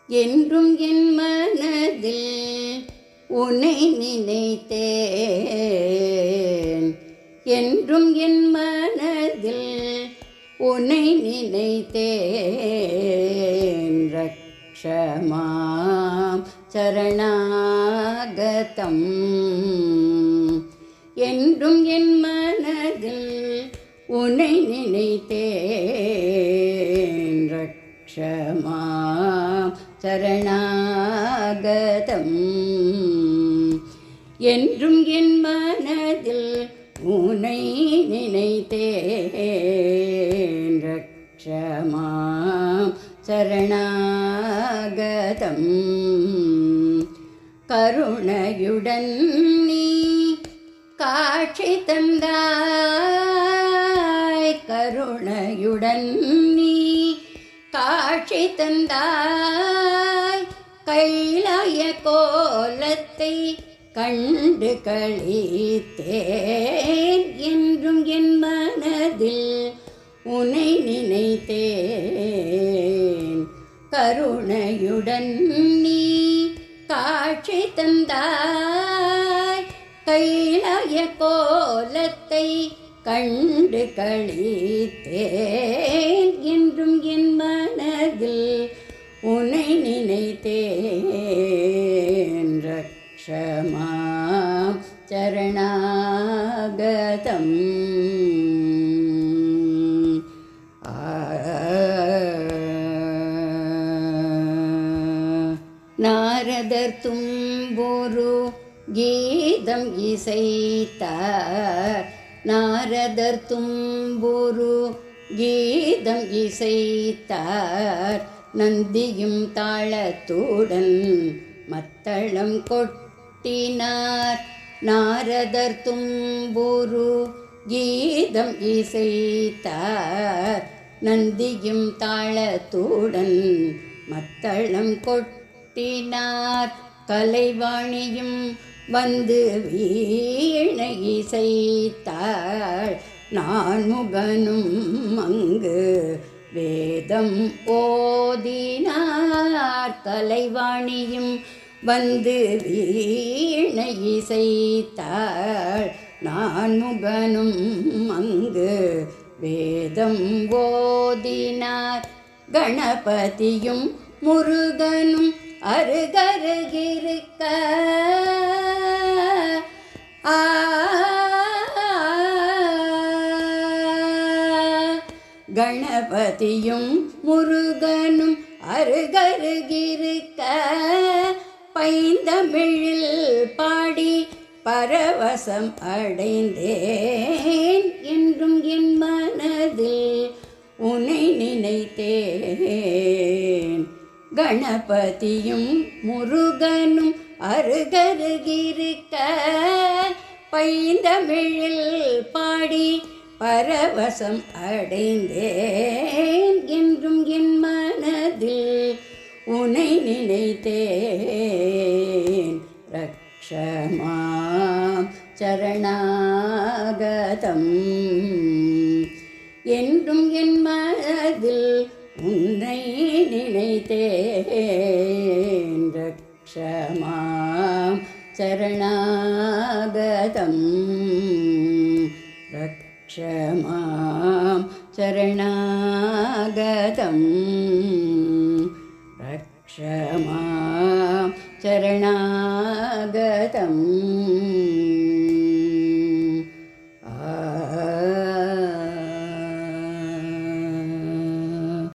என்றும் என் மனதில் உன்னை நினைத்தேன். என்றும் என் மனதில் உன்னை நினைத்தேன். ரக்ஷமாம் சரணாகதம். என்றும் என் மனதில் உன்னை நினைத்தேன். ரக்ஷமாம் சரணாகதம். என்றும் என் மனதில் உன்னை நினைத்தேன். ரக்ஷமாம் சரணாகதம். கருணையுடன் நீ காட்சி தந்தாய். கருணையுடன் நீ காட்சி தந்தாய். கைலாய கோலத்தை கண்டு களித்தேன். என்றும் என் மனதில் உன்னை நினைத்தேன். கருணையுடன் நீ காட்சி தந்தாய். கைலாய கோலத்தை கண்டு களித்தேன். என்றும் என் மனதில் உன்னை நினைத்தேன். ரக்ஷமாம் சரணாகதம். நாரதர் தும்புரு கீதம் இசைத்தார். நாரதர் தும்புரு கீதம் இசைத்தார். நந்தியும் தாளத்துடன் மத்தளம் கொட்டினார். நாரதர் தும்புரு கீதம் இசைத்தார். நந்தியும் தாளத்துடன் மத்தளம் கொட்டினார். கலைவாணியும் வந்து வீணை இசைத்தாள். நான்முகனும் அங்கு வேதம் ஓதினார். கலைவாணியும் வந்து வீணை இசைத்தாள். நான்முகனும் அங்கு வேதம் ஓதினார். கணபதியும் முருகனும் அருகருகிருக்க கணபதியும் முருகனும் அருகருகிருக்க பைந்தமிழில் பாடி பரவசம் அடைந்தேன். என்றும் என் மனதில் உன்னை நினைத்தேன். கணபதியும் முருகனும் அருகருகிருக்க பைந்தமிழில் பாடி பரவசம் அடைந்தேன். என்றும் என் மனதில் உன்னை நினைத்தேன். ரக்ஷமாம் சரணாகதம். என்றும் என் மனதில் உன்னை நினைத்தேன். ரக்ஷமாம் சரணாகதம். ரக்ஷமாம் சரணாகதம். ரக்ஷமாம் சரணாகதம்.